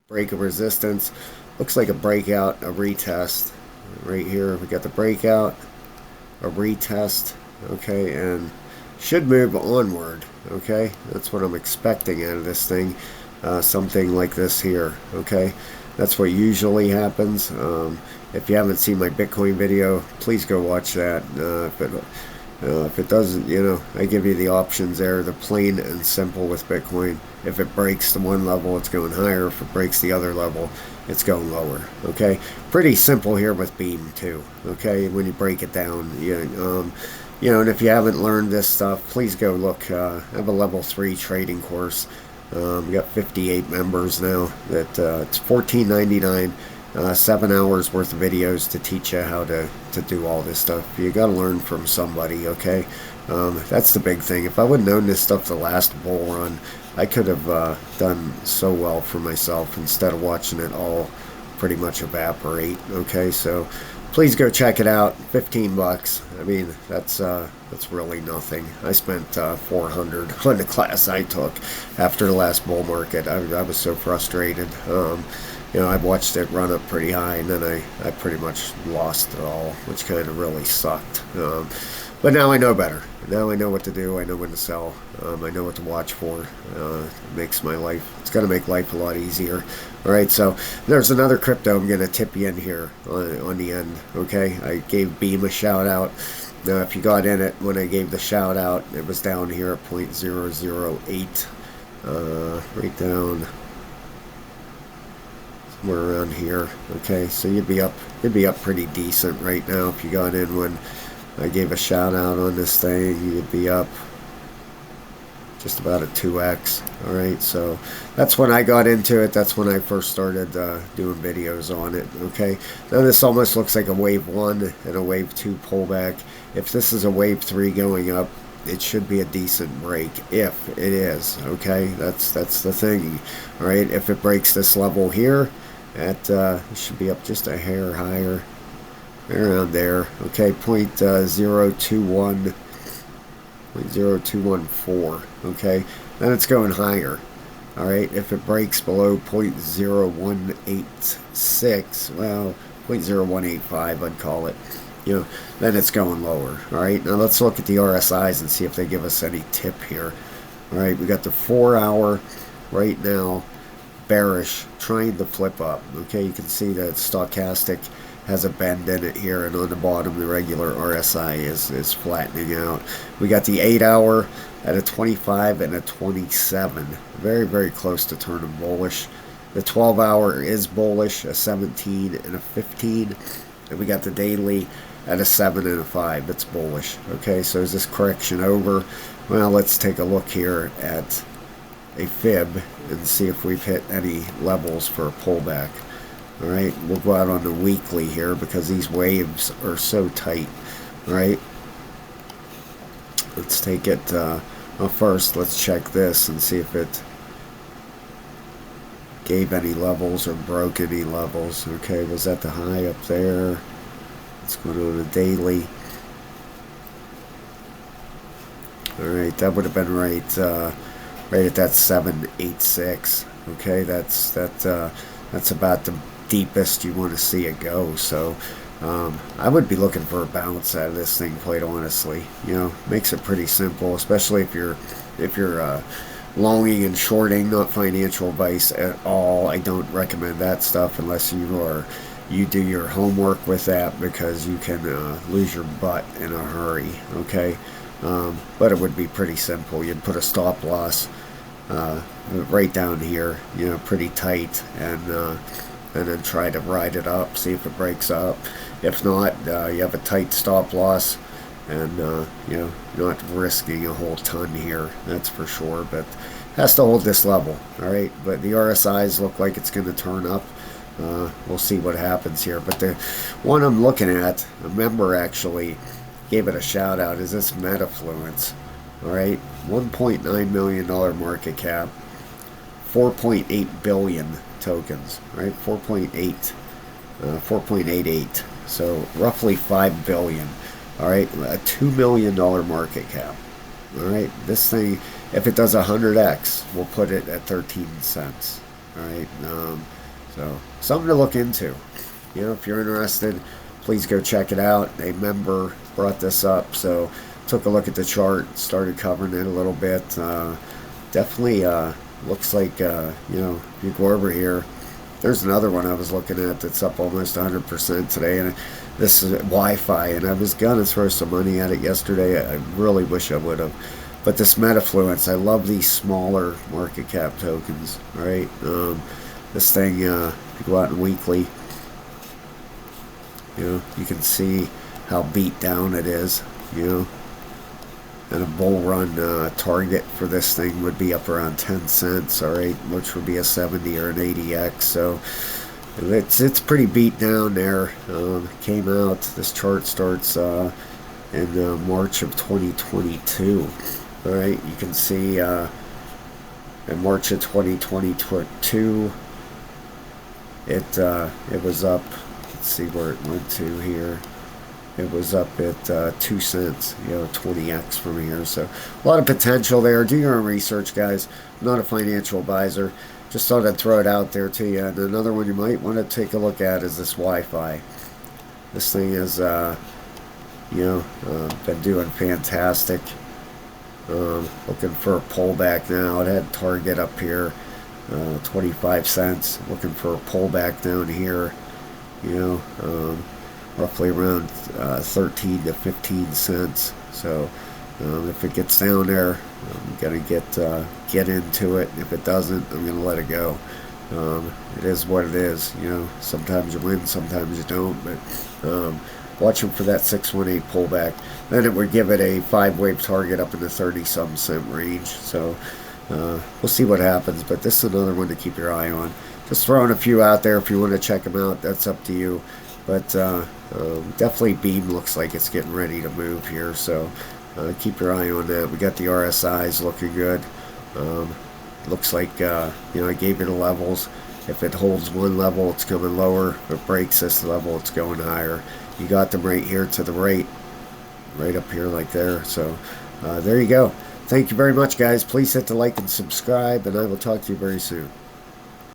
Break of resistance. Looks like a breakout, a retest. Right here, we got the breakout, a retest, okay, and should move onward, okay? That's what I'm expecting out of this thing. Something like this here, okay? That's what usually happens. If you haven't seen my Bitcoin video, please go watch that. If it doesn't, I give you the options there, the plain and simple with Bitcoin. If it breaks the one level, it's going higher. If it breaks the other level, it's going lower. Okay, pretty simple here with Beam too. Okay, when you break it down, and if you haven't learned this stuff, please go look. I have a level 3 trading course. We got 58 members now. It's $14.99. 7 hours worth of videos to teach you how to do all this stuff. You got to learn from somebody, okay? That's the big thing. If I would have known this stuff the last bull run, I could have done so well for myself instead of watching it all pretty much evaporate, okay? So please go check it out. 15 bucks. I mean, that's really nothing. I spent 400 on the class I took after the last bull market. I was so frustrated. I've watched it run up pretty high, and then I pretty much lost it all, which kind of really sucked. But now I know better. Now I know what to do. I know when to sell. I know what to watch for. It makes my life, it's going to make life a lot easier. All right, so there's another crypto I'm going to tip you in here on the end, okay? I gave Beam a shout out. Now, if you got in it when I gave the shout out, it was down here at 0.008, right down somewhere around here. Okay, so you'd be up pretty decent right now if you got in when I gave a shout out on this thing. You'd be up just about a 2x. All right, so that's when I got into it. That's when I first started doing videos on it. Okay, now this almost looks like a wave 1 and a wave 2 pullback. If this is a wave 3 going up, it should be a decent break if it is. Okay, that's the thing. All right, if it breaks this level here, it should be up just a hair higher, around there. Okay, 0.021, 0.0214. Okay, then it's going higher. All right, if it breaks below 0.0186, well, 0.0185, I'd call it. Then it's going lower. All right, now let's look at the RSIs and see if they give us any tip here. All right, we got the 4-hour right now, bearish, trying to flip up. Okay, you can see that stochastic has a bend in it here, and on the bottom the regular RSI is flattening out. We got the 8-hour at a 25 and a 27, very, very close to turning bullish. The 12-hour is bullish, a 17 and a 15, and we got the daily at a 7 and a 5. It's bullish. Okay, so is this correction over? Well, let's take a look here at a fib and see if we've hit any levels for a pullback. All right, we'll go out on the weekly here because these waves are so tight. All right, let's take it. Well, first let's check this and see if it gave any levels or broke any levels. Okay, was that the high up there? Let's go to the daily. All right, that would have been right at that 786. Okay, that's about the deepest you want to see it go. So I would be looking for a bounce out of this thing, quite honestly. Makes it pretty simple, especially if you're longing and shorting. Not financial advice at all. I don't recommend that stuff unless you do your homework with that, because you can lose your butt in a hurry. Okay, but it would be pretty simple. You'd put a stop loss right down here, pretty tight, and then try to ride it up, see if it breaks up. If not, you have a tight stop loss, and not risking a whole ton here, that's for sure. But has to hold this level. All right, but the RSIs look like it's going to turn up. We'll see what happens here. But the one I'm looking at, a member actually gave it a shout out, is this Metafluence. All right, $1.9 million market cap, 4.8 billion tokens. Right, 4.88. So roughly 5 billion. All right, a $2 million market cap. All right, this thing, if it does 100x, we'll put it at 13 cents. All right, so something to look into. You know, if you're interested, please go check it out. A member brought this up, so took a look at the chart, started covering it a little bit. Definitely looks like, you know, if you go over here, there's another one I was looking at that's up almost 100% today, and this is Wi-Fi, and I was gonna throw some money at it yesterday. I really wish I would have, but this Metafluence, I love these smaller market cap tokens. All right, this thing, if you go out in weekly, you know, you can see how beat down it is. You know, and a bull run target for this thing would be up around 10 cents, all right, which would be a 70 or an 80x. So it's pretty beat down there. Came out. This chart starts in March of 2022. All right, you can see in March of 2022, it was up. Let's see where it went to here. It was up at 2 cents, you know, 20x from here. So a lot of potential there. Do your own research, guys. I'm not a financial advisor. Just thought I'd throw it out there to you. And another one you might want to take a look at is this Wi-Fi. This thing has, you know, been doing fantastic. Looking for a pullback now. It had target up here, 25 cents. Looking for a pullback down here, you know, roughly around 13 to 15 cents. So if it gets down there, I'm gonna get into it. If it doesn't, I'm gonna let it go. It is what it is. You know, sometimes you win, sometimes you don't. But watching for that 618 pullback. Then it would give it a 5-wave target up in the 30-some cent range. So we'll see what happens. But this is another one to keep your eye on. Just throwing a few out there. If you want to check them out, that's up to you. But definitely Beam looks like it's getting ready to move here, so keep your eye on that. We got the RSIs looking good. Looks like, you know, I gave you the levels. If it holds one level, it's coming lower. If it breaks this level, it's going higher. You got them right here to the right up here like there. So there you go. Thank you very much, guys. Please hit the like and subscribe, and I will talk to you very soon.